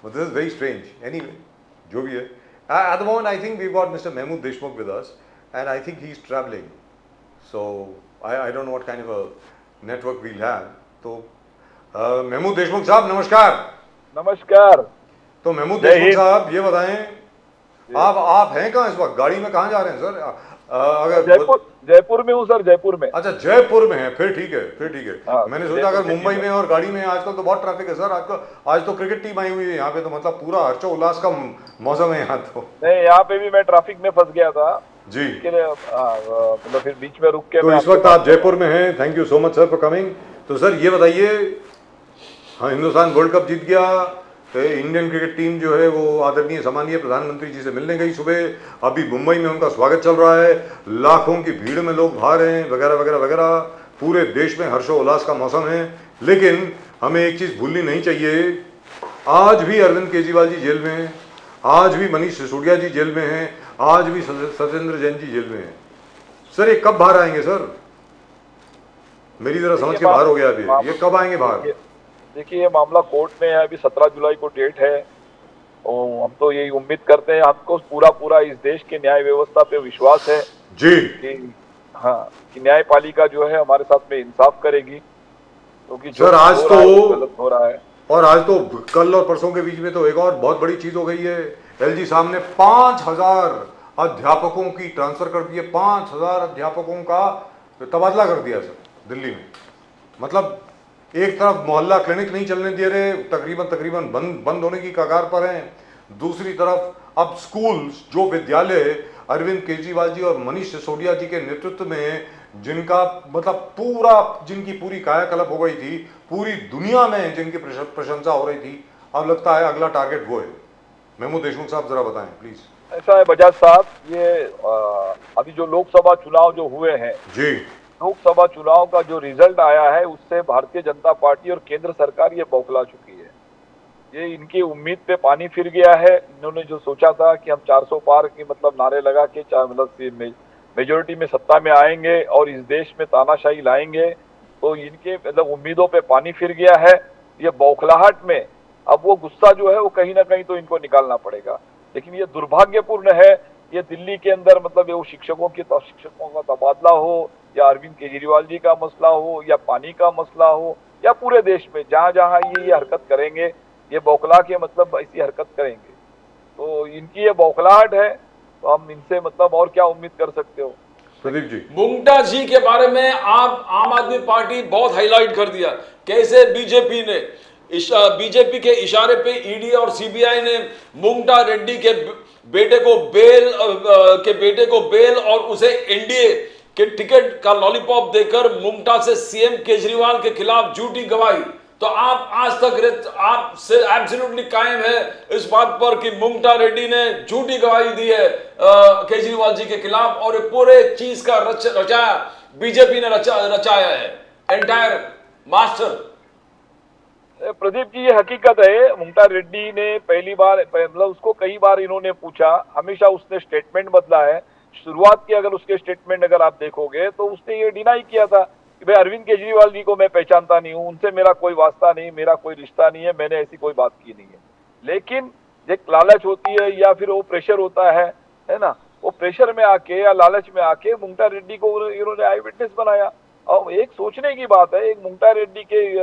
This is very strange. Anyway, जो भी है, at the moment I think we got mister Mahmood Deshmukh with us and I think he is travelling, so I don't know what kind of a network we'll have. तो महमूद देशमुख साहब नमस्कार। नमस्कार। तो महमूद जय देशमुख हिंद। साहब ये बताएं, आप हैं कहाँ इस वक्त? गाड़ी में कहाँ जा रहे हैं सर? अगर जयपुर में हूँ सर, जयपुर में। अच्छा, जयपुर में है, फिर ठीक है, फिर ठीक है। हाँ, मैंने सोचा जयपुर अगर सिटी मुंबई में। में और गाड़ी में, आजकल तो बहुत ट्रैफिक है सर। आज तो क्रिकेट टीम आई हुई है यहाँ पे, तो मतलब पूरा हर्षो उल्लास का मौसम है यहाँ तो। नहीं, यहाँ पे भी मैं ट्रैफिक में फंस गया था जी। इसके लिए, मतलब फिर बीच में रुक के तो मैं इस वक्त आप जयपुर में हैं। Thank you so much sir for coming. तो सर ये बताइए, हाँ, हिंदुस्तान वर्ल्ड कप जीत गया, इंडियन क्रिकेट टीम जो है वो आदरणीय सम्मानीय प्रधानमंत्री जी से मिलने गई सुबह। अभी मुंबई में उनका स्वागत चल रहा है, लाखों की भीड़ में लोग बाहर हैं, वगैरह वगैरह वगैरह। पूरे देश में हर्षोल्लास का मौसम है। लेकिन हमें एक चीज़ भूलनी नहीं चाहिए, आज भी अरविंद केजरीवाल जी जेल में हैं, आज भी मनीष सिसोदिया जी जेल में हैं, आज भी सत्येंद्र जैन जी जेल में हैं। सर ये कब बाहर आएंगे सर? मेरी तरह समझ के बाहर हो गया अभी, ये कब आएंगे बाहर? देखिए, ये मामला कोर्ट में है, अभी 17 जुलाई को डेट है। और हम तो यही उम्मीद करते हैं, हमको पूरा इस देश के न्याय व्यवस्था पे विश्वास है जी कि हाँ, कि न्यायपालिका जो है हमारे साथ में इंसाफ करेगी, क्योंकि सर आज तो गलत हो रहा है। और आज तो कल और परसों के बीच में तो एक और बहुत बड़ी चीज हो गई है। एलजी साहब ने 5000 अध्यापकों की ट्रांसफर कर दी है, 5000 अध्यापकों का तबादला कर दिया सर दिल्ली में। मतलब एक तरफ मोहल्ला क्लिनिक नहीं चलने दे रहे, तकरीबन बंद होने की कगार पर हैं। दूसरी तरफ अब स्कूल, जो विद्यालय अरविंद केजरीवाल जी और मनीष सिसोदिया जी के नेतृत्व में जिनका मतलब जिनकी पूरी कायाकल्प हो गई थी, पूरी दुनिया में जिनकी प्रशंसा हो रही थी, अब लगता है अगला टारगेट वो है। महमूद देशमुख साहब जरा बताएं प्लीज। ऐसा है बजाज साहब, ये अभी जो लोकसभा चुनाव जो हुए हैं जी, लोकसभा चुनाव का जो रिजल्ट आया है, उससे भारतीय जनता पार्टी और केंद्र सरकार ये बौखला चुकी है। ये इनकी उम्मीद पे पानी फिर गया है। इन्होंने जो सोचा था कि हम 400 पार की मतलब नारे लगा के मतलब मेजोरिटी में सत्ता में आएंगे और इस देश में तानाशाही लाएंगे, तो इनके मतलब उम्मीदों पे पानी फिर गया है। ये बौखलाहट में अब वो गुस्सा जो है वो कहीं ना कहीं तो इनको निकालना पड़ेगा। लेकिन ये दुर्भाग्यपूर्ण है, ये दिल्ली के अंदर मतलब वो शिक्षकों का तबादला हो, या अरविंद केजरीवाल जी का मसला हो, या पानी का मसला हो, या पूरे देश में जहां जहां ये हरकत करेंगे, ये बौखला के मतलब ऐसी हरकत करेंगे, तो इनकी ये बौखलाहट है। तो हम इनसे मतलब और क्या उम्मीद कर सकते हो? प्रदीप जी। मुंगटा जी के बारे में आप आम आदमी पार्टी बहुत हाईलाइट कर दिया, कैसे बीजेपी के इशारे पे ईडी और सीबीआई ने मुंगटा रेड्डी के बेटे को बेल और उसे एनडीए के टिकट का लॉलीपॉप देकर मुंगटा से सीएम केजरीवाल के खिलाफ झूठी गवाही। तो आप आज तक आप से एब्सोल्युटली कायम है इस बात पर कि मुंगटा रेड्डी ने झूठी गवाही दी है केजरीवाल जी के खिलाफ, और पूरे चीज का रचाया बीजेपी ने रचाया है, एंटायर मास्टर। प्रदीप जी, ये हकीकत है। मुंगटा रेड्डी ने पहली बार मतलब उसको कई बार इन्होंने पूछा, हमेशा उसने स्टेटमेंट बदला है। शुरुआत की अगर उसके स्टेटमेंट अगर आप देखोगे तो उसने ये डिनाई किया था कि भाई अरविंद केजरीवाल जी को मैं पहचानता नहीं हूं, उनसे मेरा कोई वास्ता नहीं, मेरा कोई रिश्ता नहीं है, मैंने ऐसी कोई बात की नहीं है। लेकिन एक लालच होती है या फिर वो प्रेशर होता है ना, वो प्रेशर में आके या लालच में आके मुंगटा रेड्डी को इन्होंने आई विटनेस बनाया। और एक सोचने की बात है, एक मुंगटा रेड्डी के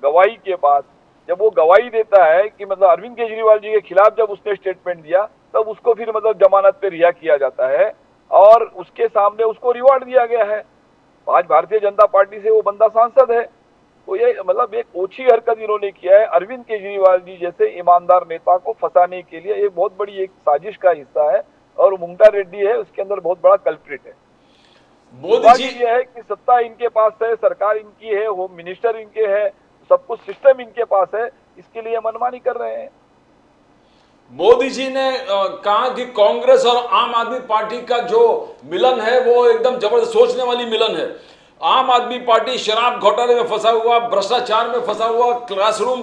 गवाही के बाद जब वो गवाही देता है कि मतलब अरविंद केजरीवाल जी के खिलाफ जब उसने स्टेटमेंट दिया, तब उसको फिर मतलब जमानत पे रिहा किया जाता है और उसके सामने उसको रिवॉर्ड दिया गया है। आज भारतीय जनता पार्टी से वो बंदा सांसद है। तो ये मतलब एक ओछी हरकत इन्होंने किया है। अरविंद केजरीवाल जी जैसे ईमानदार नेता को फंसाने के लिए एक बहुत बड़ी एक साजिश का हिस्सा है, और मुंगटा रेड्डी है उसके अंदर बहुत बड़ा कल्प्रिट है। मोदी जी ये है कि सत्ता इनके पास है, सरकार इनकी है, होम मिनिस्टर इनके है, सब कुछ सिस्टम इनके पास है, इसके लिए मनमानी कर रहे हैं। मोदी जी ने कहा कि कांग्रेस और आम आदमी पार्टी का जो मिलन है वो एकदम जबरदस्त सोचने वाली मिलन है। आम आदमी पार्टी शराब घोटाले में फंसा हुआ, भ्रष्टाचार में फंसा हुआ, क्लासरूम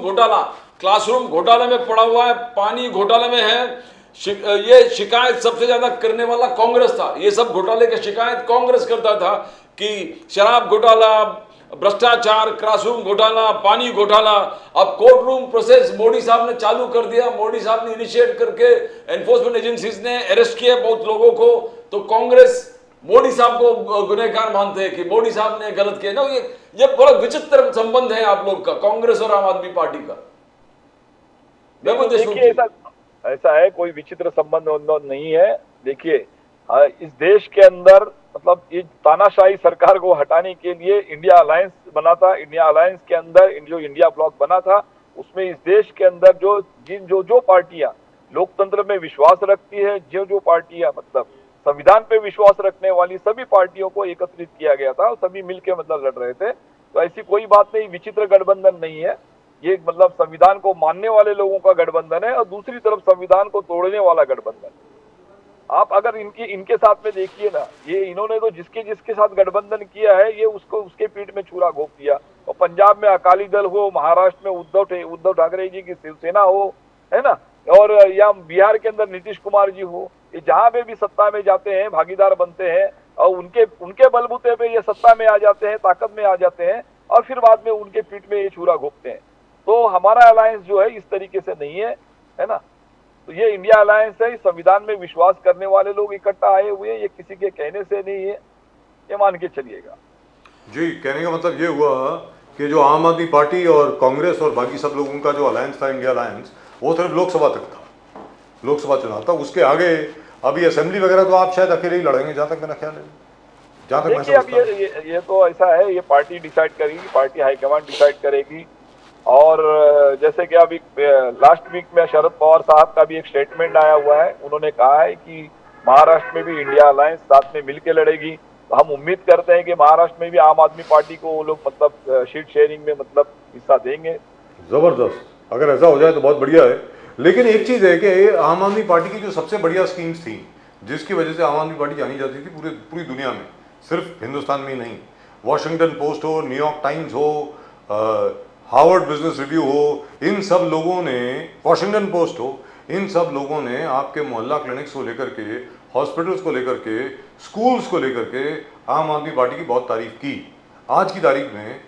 घोटाले में पड़ा हुआ है, पानी घोटाले में है। ये शिकायत सबसे ज्यादा करने वाला कांग्रेस था। ये सब घोटाले की शिकायत कांग्रेस करता था कि शराब घोटाला, भ्रष्टाचार, क्लासरूम घोटाला, पानी घोटाला, अब कोर्ट रूम प्रोसेस मोदी साहब ने चालू कर दिया। मोदी साहब ने इनिशिएट करके एनफोर्समेंट एजेंसीज ने अरेस्ट किया बहुत लोगों को। तो कांग्रेस मोदी साहब को गुनहगार मानते हैं कि मोदी साहब ने गलत किया ना। ये बड़ा विचित्र संबंध है आप लोग का, कांग्रेस और आम आदमी पार्टी का। देखिए ऐसा है, कोई विचित्र संबंध नहीं है। देखिए इस देश के अंदर मतलब ये तानाशाही सरकार को हटाने के लिए इंडिया अलायंस बना था। इंडिया अलायंस के अंदर जो इंडिया ब्लॉक बना था, उसमें इस देश के अंदर जो पार्टियां लोकतंत्र में विश्वास रखती है, जो पार्टियां मतलब संविधान पे विश्वास रखने वाली सभी पार्टियों को एकत्रित किया गया था और सभी मिलकर मतलब लड़ रहे थे। तो ऐसी कोई बात नहीं, विचित्र गठबंधन नहीं है ये। मतलब संविधान को मानने वाले लोगों का गठबंधन है और दूसरी तरफ संविधान को तोड़ने वाला गठबंधन। आप अगर इनके साथ में देखिए ना, ये इन्होंने तो जिसके साथ गठबंधन किया है, ये उसके पीठ में छुरा घोंप दिया। और पंजाब में अकाली दल हो, महाराष्ट्र में उद्धव ठाकरे जी की शिवसेना हो, है ना, और या बिहार के अंदर नीतीश कुमार जी हो, ये जहां पे भी सत्ता में जाते हैं, भागीदार बनते हैं और उनके बलबूते पे ये सत्ता में आ जाते हैं, ताकत में आ जाते हैं और फिर बाद में उनके पीठ में ये छुरा घोंपते हैं। तो हमारा अलायंस जो है इस तरीके से नहीं है ना। तो ये इंडिया अलायंस है, संविधान में विश्वास करने वाले लोग इकट्ठा आए हुए हैं, ये किसी के कहने से नहीं है, ये मान के चलिएगा। जी, कहने का मतलब ये हुआ कि जो आम आदमी पार्टी और कांग्रेस और बाकी सब लोगों का जो अलायंस था, इंडिया अलायंस, वो सिर्फ लोकसभा तक था, लोकसभा चुनाव था। उसके आगे अभी असेंबली वगैरह तो आप शायद अकेले ही लड़ेंगे, जहां तक मेरा ख्याल है, जहां तक मैं समझता हूं। ये तो ऐसा है, ये पार्टी डिसाइड करेगी, पार्टी हाईकमांड डिसाइड करेगी। और जैसे कि अभी लास्ट वीक में शरद पवार साहब का भी एक स्टेटमेंट आया हुआ है, उन्होंने कहा है कि महाराष्ट्र में भी इंडिया अलायंस साथ में मिलकर लड़ेगी। तो हम उम्मीद करते हैं कि महाराष्ट्र में भी आम आदमी पार्टी को वो लोग मतलब सीट शेयरिंग में मतलब हिस्सा देंगे। जबरदस्त, अगर ऐसा हो जाए तो बहुत बढ़िया है। लेकिन एक चीज है कि आम आदमी पार्टी की जो सबसे बढ़िया स्कीम्स थी, जिसकी वजह से आम आदमी पार्टी जानी जाती थी पूरी दुनिया में, सिर्फ हिंदुस्तान में ही नहीं, वॉशिंगटन पोस्ट हो, न्यूयॉर्क टाइम्स हो, हार्वर्ड बिजनेस रिव्यू हो, इन सब लोगों ने, वॉशिंगटन पोस्ट हो, इन सब लोगों ने आपके मोहल्ला क्लिनिक्स को लेकर के, हॉस्पिटल्स को लेकर के, स्कूल्स को लेकर के आम आदमी पार्टी की बहुत तारीफ की। आज की तारीख में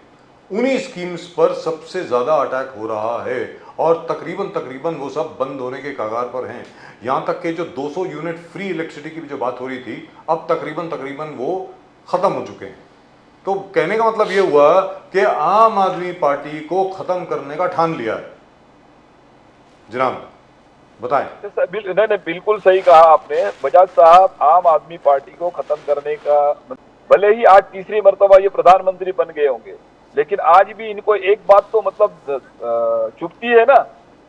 उन्हीं स्कीम्स पर सबसे ज़्यादा अटैक हो रहा है और तकरीबन वो सब बंद होने के कगार पर हैं। यहाँ तक कि जो 200 यूनिट फ्री इलेक्ट्रिसिटी की जो बात हो रही थी, अब तकरीबन वो ख़त्म हो चुके हैं। तो कहने का मतलब ये हुआ कि आम आदमी पार्टी को खत्म करने का ठान लिया है। जनाब बताएं। नहीं, बिल्कुल सही कहा आपने बजाज साहब। आम आदमी पार्टी को खत्म करने का, भले ही आज तीसरी मर्तबा ये प्रधानमंत्री बन गए होंगे, लेकिन आज भी इनको एक बात तो मतलब चुभती है ना,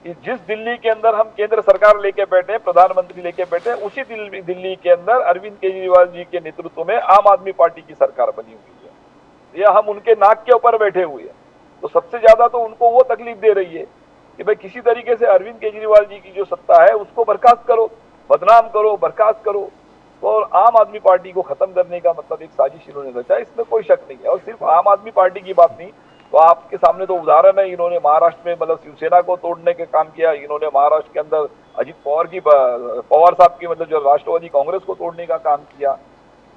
कि जिस दिल्ली के अंदर हम केंद्र सरकार लेके बैठे हैं, प्रधानमंत्री लेके बैठे हैं, उसी दिल्ली के अंदर अरविंद केजरीवाल जी के नेतृत्व में आम आदमी पार्टी की सरकार बनी हुई है, या हम उनके नाक के ऊपर बैठे हुए हैं। तो सबसे ज्यादा तो उनको वो तकलीफ दे रही है कि भाई किसी तरीके से अरविंद केजरीवाल जी की जो सत्ता है उसको बर्खास्त करो, बदनाम करो, बर्खास्त करो। तो आम आदमी पार्टी को खत्म करने का मतलब एक साजिश इन्होंने रचा, इसमें कोई शक नहीं है। और सिर्फ आम आदमी पार्टी की बात नहीं, तो आपके सामने तो उदाहरण है, इन्होंने महाराष्ट्र में मतलब शिवसेना को तोड़ने का काम किया, इन्होंने महाराष्ट्र के अंदर अजित पवार साहब की मतलब जो राष्ट्रवादी कांग्रेस को तोड़ने का काम किया।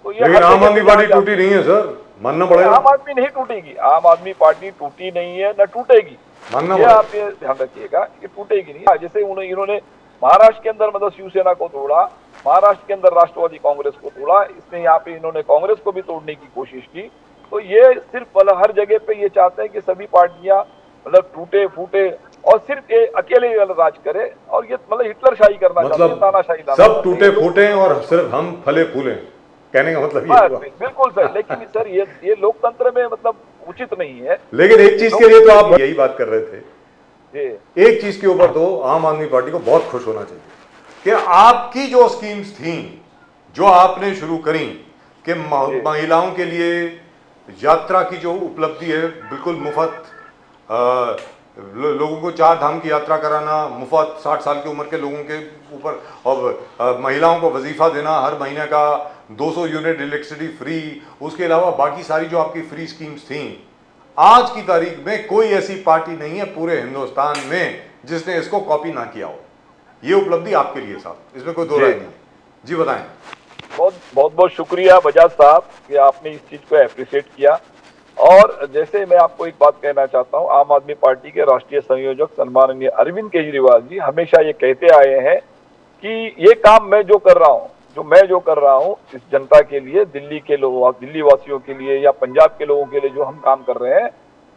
तो ये लेकिन आम आदमी पार्टी टूटी नहीं है सर, मानना पड़ेगा। आम आदमी नहीं टूटेगी, आम आदमी पार्टी टूटी नहीं है, न टूटेगी, ये आप ये ध्यान रखिएगा, ये टूटेगी नहीं। जैसे इन्होंने महाराष्ट्र के अंदर मतलब शिवसेना को तोड़ा, महाराष्ट्र के अंदर राष्ट्रवादी कांग्रेस को तोड़ा, इसमें यहाँ पे इन्होंने कांग्रेस को भी तोड़ने की कोशिश की। तो ये सिर्फ मतलब हर जगह पे ये चाहते हैं कि सभी पार्टियां मतलब टूटे फूटे और सिर्फ ये अकेले राज करे, और ये मतलब हिटलर शाही करना चाहते हैं, तानाशाही सब टूटे फूटे और सिर्फ हम फले फूले, कहने का मतलब ये हुआ। बिल्कुल सर, लेकिन सर ये लोकतंत्र में मतलब उचित नहीं है। लेकिन एक चीज के लिए तो आप यही बात कर रहे थे, एक चीज के ऊपर तो आम आदमी पार्टी को बहुत खुश होना चाहिए कि आपकी जो स्कीम्स थी, जो आपने शुरू करी, कि महिलाओं के लिए यात्रा की जो उपलब्धि है बिल्कुल मुफ्त, लोगों को 4 धाम की यात्रा कराना मुफ्त 60 साल की उम्र के लोगों के ऊपर, और महिलाओं को वजीफा देना हर महीने का, 200 यूनिट इलेक्ट्रिसिटी फ्री, उसके अलावा बाकी सारी जो आपकी फ्री स्कीम्स थी, आज की तारीख में कोई ऐसी पार्टी नहीं है पूरे हिंदुस्तान में जिसने इसको कॉपी ना किया हो। ये उपलब्धि आपके लिए साहब, इसमें कोई दो राय नहीं। जी बताएं। बहुत बहुत शुक्रिया बजाज साहब कि आपने इस चीज को अप्रिशिएट किया। और जैसे मैं आपको एक बात कहना चाहता हूं, आम आदमी पार्टी के राष्ट्रीय संयोजक सम्माननीय अरविंद केजरीवाल जी हमेशा ये कहते आए हैं कि ये काम मैं जो कर रहा हूं इस जनता के लिए, दिल्ली के लोगों, दिल्ली वासियों के लिए या पंजाब के लोगों के लिए जो हम काम कर रहे हैं,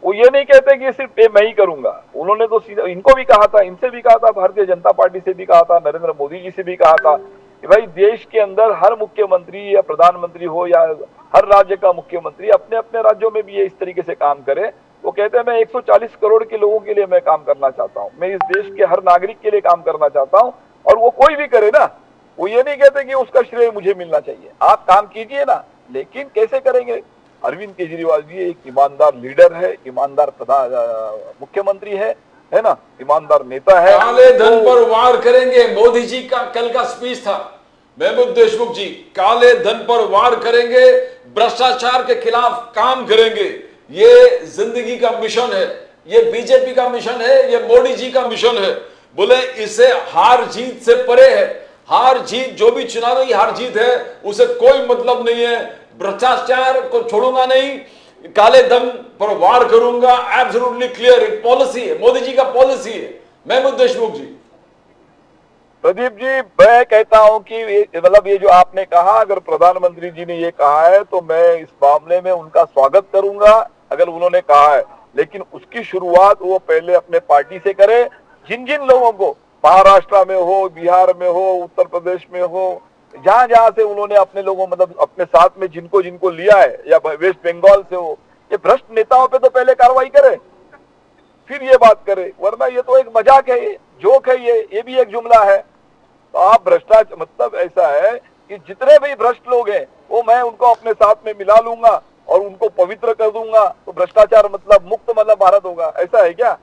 वो ये नहीं कहते कि सिर्फ ये मैं ही करूंगा। उन्होंने तो इनको भी कहा था, इनसे भी कहा था, भारतीय जनता पार्टी से भी कहा था, नरेंद्र मोदी जी से भी कहा था कि भाई देश के अंदर हर मुख्यमंत्री या प्रधानमंत्री हो या हर राज्य का मुख्यमंत्री अपने अपने राज्यों में भी ये इस तरीके से काम करे। वो कहते हैं मैं 140 करोड़ के लोगों के लिए मैं काम करना चाहता हूं, मैं इस देश के हर नागरिक के लिए काम करना चाहता हूं, और वो कोई भी करे ना, वो ये नहीं कहते कि उसका श्रेय मुझे मिलना चाहिए, आप काम कीजिए ना, लेकिन कैसे करेंगे। अरविंद केजरीवाल जी एक ईमानदार लीडर है, ईमानदार मुख्यमंत्री है ना, ईमानदार नेता है। काले धन पर वार करेंगे, मोदी जी का कल का स्पीच था। महमूद देशमुख जी, काले धन पर वार करेंगे, भ्रष्टाचार के खिलाफ काम करेंगे, ये जिंदगी का मिशन है, ये बीजेपी का मिशन है, ये मोदी जी का मिशन है। बोले इससे हार जीत से परे है, हार जीत जो भी चुनावी हार जीत है उसे कोई मतलब नहीं है, भ्रष्टाचार को छोड़ूंगा नहीं, काले धन पर वार करूंगा, एब्सोल्युटली क्लियर पॉलिसी है, मोदी जी का पॉलिसी है। महमूद देशमुख जी। प्रदीप जी, मैं कहता हूं कि मतलब ये जो आपने कहा, अगर प्रधानमंत्री जी ने ये कहा है तो मैं इस मामले में उनका स्वागत करूंगा अगर उन्होंने कहा है, लेकिन उसकी शुरुआत वो पहले अपने पार्टी से करे। जिन जिन लोगों को महाराष्ट्र में हो, बिहार में हो, उत्तर प्रदेश में हो, जहां जहां से उन्होंने अपने लोगों मतलब अपने साथ में जिनको जिनको लिया है, या वेस्ट बंगाल से हो, ये भ्रष्ट नेताओं पे तो पहले कार्रवाई करे, फिर ये बात करे, वरना ये तो एक मजाक है, ये जोक है, ये भी एक जुमला है। तो आप भ्रष्टाचार मतलब ऐसा है कि जितने भी भ्रष्ट लोग हैं वो मैं उनको अपने साथ में मिला लूंगा और उनको पवित्र कर दूंगा, तो भ्रष्टाचार मतलब मुक्त मतलब भारत होगा, ऐसा है क्या।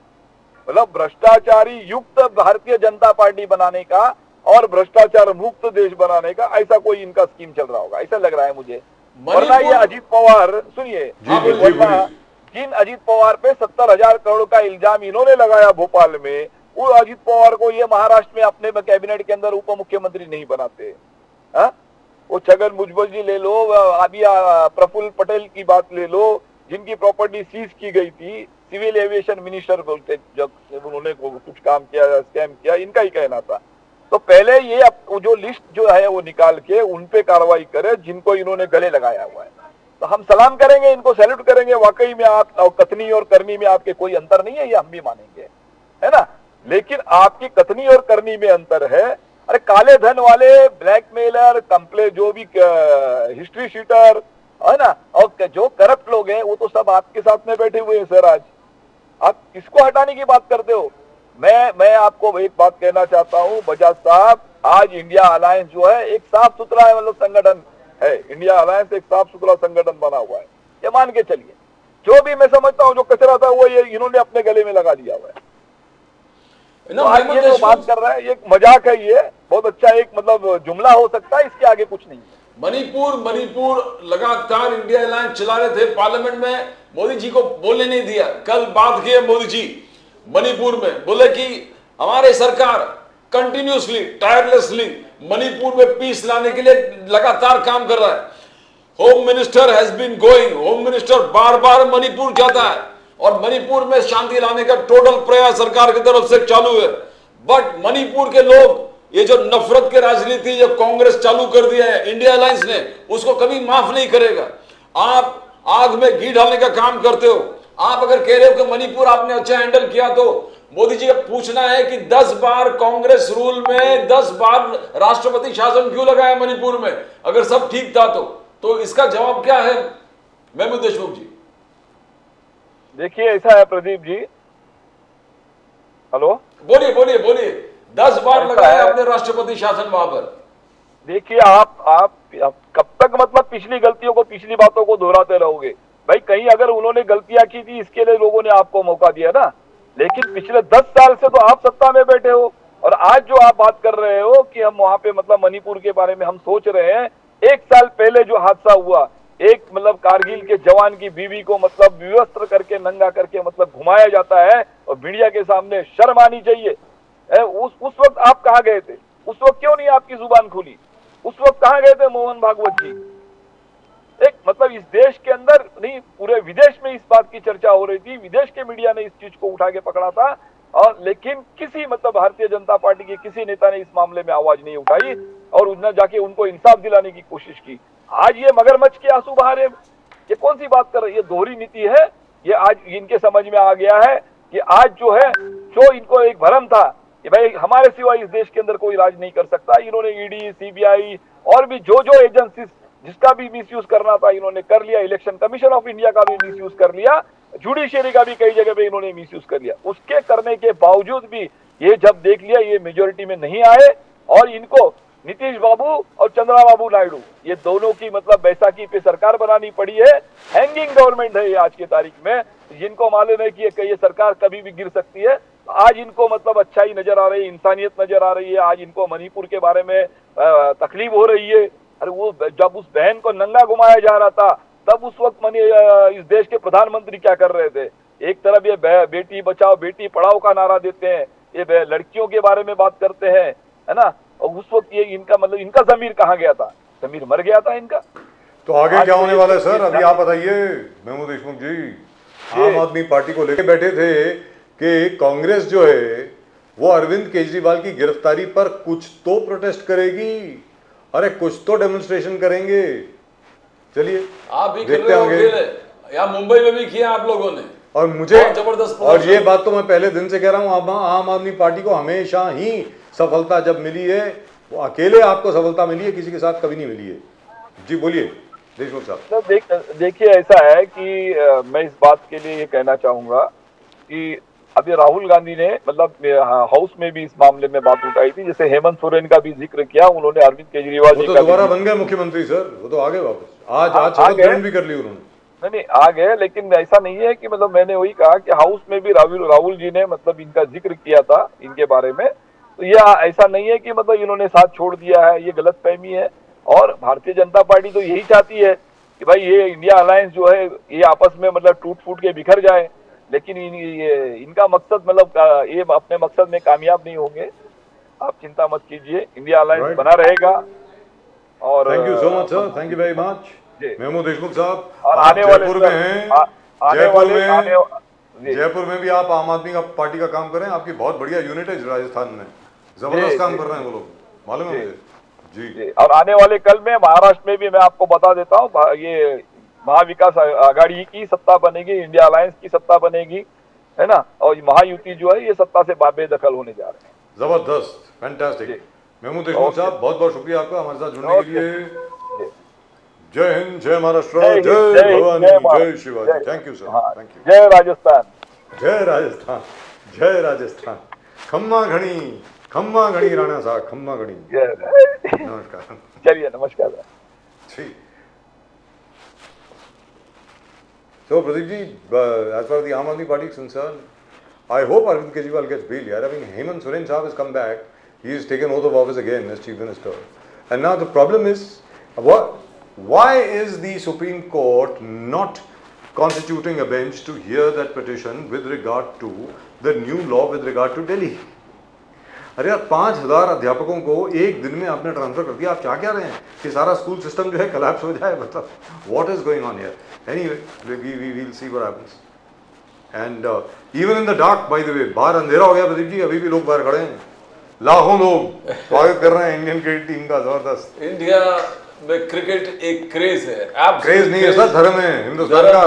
मतलब भ्रष्टाचारी युक्त भारतीय जनता पार्टी बनाने का और भ्रष्टाचार मुक्त देश बनाने का ऐसा कोई इनका स्कीम चल रहा होगा, ऐसा लग रहा है मुझे। वरना ये अजीत पवार, सुनिए, जिन अजीत पवार पे 70,000 करोड़ का इल्जाम इन्होंने लगाया भोपाल में, वो अजीत पवार को ये महाराष्ट्र में अपने कैबिनेट के अंदर उप मुख्यमंत्री नहीं बनाते। वो छगन भुजबल जी ले लो, अभी प्रफुल्ल पटेल की बात ले लो, जिनकी प्रॉपर्टी सीज की गई थी, सिविल एविएशन मिनिस्टर बोलते जब उन्होंने कुछ काम किया, स्कैम किया, इनका ही कहना था। तो पहले ये जो लिस्ट जो है वो निकाल के उन पे कार्रवाई करे जिनको इन्होंने गले लगाया हुआ है। तो हम सलाम करेंगे, इनको सैल्यूट करेंगे, वाकई में आप कथनी और करनी में आपके कोई अंतर नहीं है, ये हम भी मानेंगे, है ना। लेकिन आपकी कथनी और करनी में अंतर है। अरे काले धन वाले, ब्लैकमेलर, कंप्ले जो भी हिस्ट्री शीटर है ना, और जो करप्ट लोग हैं वो तो सब आपके साथ में बैठे हुए हैं सर। आज आप किसको हटाने की बात करते हो। मैं आपको एक बात कहना चाहता हूं बजाज साहब, आज इंडिया अलायंस जो है एक साफ सुथरा मतलब संगठन है, इंडिया अलायंस एक साफ सुथरा संगठन बना हुआ है, ये मान के चलिए। जो भी मैं समझता हूं जो कचरा था वो ये इन्होंने अपने गले में लगा दिया हुआ है। तो आज ये जो बात कर रहा है ये मजाक है, ये बहुत अच्छा एक मतलब जुमला हो सकता है, इसके आगे कुछ नहीं है। मणिपुर लगातार इंडिया अलायंस चला रहे थे, पार्लियामेंट में मोदी जी को बोलने नहीं दिया। कल बात की है मोदी जी मणिपुर में, बोले कि हमारे सरकार कंटिन्यूसली टायरलेसली मणिपुर में पीस लाने के लिए लगातार काम कर रहा है। Home minister has been going, home minister बार बार मणिपुर जाता है और मणिपुर में शांति लाने का टोटल प्रयास सरकार की तरफ से चालू है। बट मणिपुर के लोग ये जो नफरत की राजनीति जो कांग्रेस चालू कर दिया है इंडिया अलायंस ने, उसको कभी माफ नहीं करेगा। आप आग में घी डालने का काम करते हो। आप अगर कह रहे हो कि मणिपुर आपने अच्छा हैंडल किया, तो मोदी जी का पूछना है कि 10 बार कांग्रेस रूल में 10 बार राष्ट्रपति शासन क्यों लगाया मणिपुर में, अगर सब ठीक था तो इसका जवाब क्या है महमूद देशमुख जी। देखिए ऐसा है प्रदीप जी, हेलो, बोलिए 10 बार लगाया आपने राष्ट्रपति शासन वहां पर। देखिए आप कब तक मतलब पिछली गलतियों को, पिछली बातों को दोहराते रहोगे भाई। कहीं अगर उन्होंने गलतियां की थी इसके लिए लोगों ने आपको मौका दिया ना, लेकिन पिछले 10 साल से तो आप सत्ता में बैठे हो, और आज जो आप बात कर रहे हो कि हम वहां पे मतलब मणिपुर के बारे में हम सोच रहे हैं। 1 साल पहले जो हादसा हुआ, एक मतलब कारगिल के जवान की बीवी को मतलब विवस्त्र करके, नंगा करके मतलब घुमाया जाता है और मीडिया के सामने, शर्म आनी चाहिए। उस वक्त आप कहाँ गए थे? उस वक्त क्यों नहीं आपकी जुबान खुली? उस वक्त कहाँ गए थे मोहन भागवत जी? एक मतलब इस देश के अंदर नहीं, पूरे विदेश में इस बात की चर्चा हो रही थी, विदेश के मीडिया ने इस चीज को उठा के पकड़ा था, और लेकिन किसी मतलब भारतीय जनता पार्टी के किसी नेता ने इस मामले में आवाज नहीं उठाई और उन्होंने जाके उनको इंसाफ दिलाने की कोशिश की। आज ये मगरमच्छ के आंसू बहा रहे, ये कौन सी बात कर रहे, ये दोहरी नीति है। ये आज इनके समझ में आ गया है कि आज जो है, जो इनको एक भ्रम था कि भाई हमारे सिवाय इस देश के अंदर कोई राज नहीं कर सकता, इन्होंने ईडी, सीबीआई और भी जो एजेंसी जिसका भी मिसयूज करना था इन्होंने कर लिया, इलेक्शन कमीशन ऑफ इंडिया का भी मिसयूज कर लिया, जुडिशियरी का भी कई जगह पे इन्होंने मिसयूज कर लिया। उसके करने के बावजूद भी ये जब देख लिया ये मेजोरिटी में नहीं आए, और इनको नीतीश बाबू और चंद्रबाबू नायडू ये दोनों की मतलब बैसाखी पे सरकार बनानी पड़ी है। हैंगिंग गवर्नमेंट है ये आज की तारीख में, जिनको मालूम है कि ये सरकार कभी भी गिर सकती है। आज इनको मतलब अच्छाई नजर आ रही है, इंसानियत नजर आ रही है। आज इनको मणिपुर के बारे में तकलीफ हो रही है। अरे वो जब उस बहन को नंगा घुमाया जा रहा था तब उस वक्त इस देश के प्रधानमंत्री क्या कर रहे थे? एक तरफ ये बेटी बचाओ बेटी पढ़ाओ का नारा देते हैं, ये लड़कियों के बारे में बात करते हैं, है ना, और उस वक्त ये इनका मतलब इनका जमीर कहाँ गया था? जमीर मर गया था इनका। तो आगे क्या होने वाला है सर, अभी आप बताइए महमूद देशमुख जी। आम आदमी पार्टी को लेकर बैठे थे कि कांग्रेस जो है वो अरविंद केजरीवाल की गिरफ्तारी पर कुछ तो प्रोटेस्ट करेगी, अरे कुछ तो डेमोन्स्ट्रेशन करेंगे। चलिए आप भी कर रहे हो, यहाँ मुंबई में भी किया आप लोगों ने, और मुझे जबरदस्त। और ये बात तो मैं पहले दिन से कह रहा हूँ, आम आदमी पार्टी को हमेशा ही सफलता जब मिली है वो अकेले आपको सफलता मिली है, किसी के साथ कभी नहीं मिली है। जी बोलिए देशमुख साहब। देखिए ऐसा है कि मैं इस बात के लिए ये कहना चाहूंगा कि अभी राहुल गांधी ने मतलब हाउस में भी इस मामले में बात उठाई थी, जैसे हेमंत सोरेन का भी जिक्र किया उन्होंने, अरविंद केजरीवाल जी तो का दोबारा बन गए मुख्यमंत्री सर, वो तो आ गए वापस, आज शपथ ग्रहण भी कर ली उन्होंने। नहीं आ गए, लेकिन ऐसा नहीं है कि मतलब मैंने वही कहा कि हाउस में भी राहुल जी ने मतलब इनका जिक्र किया था इनके बारे में। तो यह ऐसा नहीं है कि मतलब इन्होंने साथ छोड़ दिया है, ये गलतफहमी है। और भारतीय जनता पार्टी तो यही चाहती है कि भाई ये इंडिया अलायंस जो है ये आपस में मतलब टूट फूट के बिखर जाए, लेकिन इनका मकसद मतलब ये अपने मकसद में कामयाब नहीं होंगे। आप चिंता मत कीजिए, इंडिया अलायंस बना रहेगा। और thank you so much sir, thank you very much Mahmood Deshmukh sahab. और आप आने वाले जयपुर में हैं, जयपुर में भी आप आम आदमी का पार्टी का काम करें, आपकी बहुत बढ़िया यूनिट है राजस्थान में, जबरदस्त काम कर रहे हैं वो लोग, मालूम है मुझे जी। और आने वाले कल में महाराष्ट्र में भी मैं आपको बता देता हूँ, ये महाविकास आघाड़ी की सत्ता बनेगी, इंडिया अलायंस की सत्ता बनेगी, है ना, और महायुति जो है ये सत्ता से बेदखल होने जा रहे हैं। जबरदस्त, फैंटास्टिक। महमूद देशमुख साहब बहुत बहुत शुक्रिया आपका हमारे साथ जुड़ने के लिए। जय हिंद, जय महाराष्ट्र, जय भवानी, जय Shivaji. Thank you sir, thank you. जय राजस्थान, जय राजस्थान, जय राजस्थान। खम्मा घणी राणा साहब, खम्मा घणी। नमस्कार। चलिए नमस्कार जी। So Pradeep ji, as far as the Aam Aadmi Party is concerned, I hope Arvind Kejriwal gets bail. I mean, Hemant Soren Saab has come back. He has taken oath of office again as Chief Minister. And now the problem is, why is the Supreme Court not constituting a bench to hear that petition with regard to the new law with regard to Delhi? अरे यार 5000 अध्यापकों को एक दिन में आपने transfer कर दिया, आप चाह क्या रहे हैं कि सारा स्कूल सिस्टम जो है कोलैप्स हो जाए? मतलब what is going on here? Anyway we will see what happens. And even in the dark, by the way, बाहर अंधेरा हो गया प्रदीप जी, अभी भी लोग बाहर खड़े हैं, लाखों लोग स्वागत कर रहे हैं इंडियन क्रिकेट टीम का। जबरदस्त। इंडिया में क्रिकेट एक क्रेज है, आप क्रेज नहीं है सर, धर्म है हिंदुस्तान का,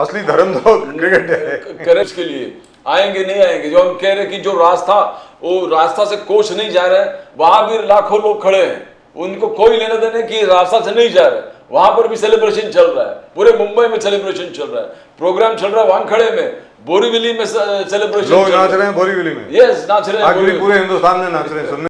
असली धर्म तो क्रिकेट है। क्रेज के लिए आएंगे नहीं आएंगे, जो हम कह रहे कि जो रास्ता वो रास्ता से कोच नहीं जा रहा है, वहां भी लाखों लोग खड़े हैं, उनको कोई लेना देना कि रास्ता से नहीं जा रहा है, वहां पर भी सेलिब्रेशन चल रहा है, पूरे मुंबई में सेलिब्रेशन चल रहा है, प्रोग्राम चल रहा है वानखेड़े में, बोरीवली में सेलिब्रेशन, लोग नाच रहे हैं बोरीवली में, यस नाच रहे हैं, पूरे हिंदुस्तान में नाच रहे हैं।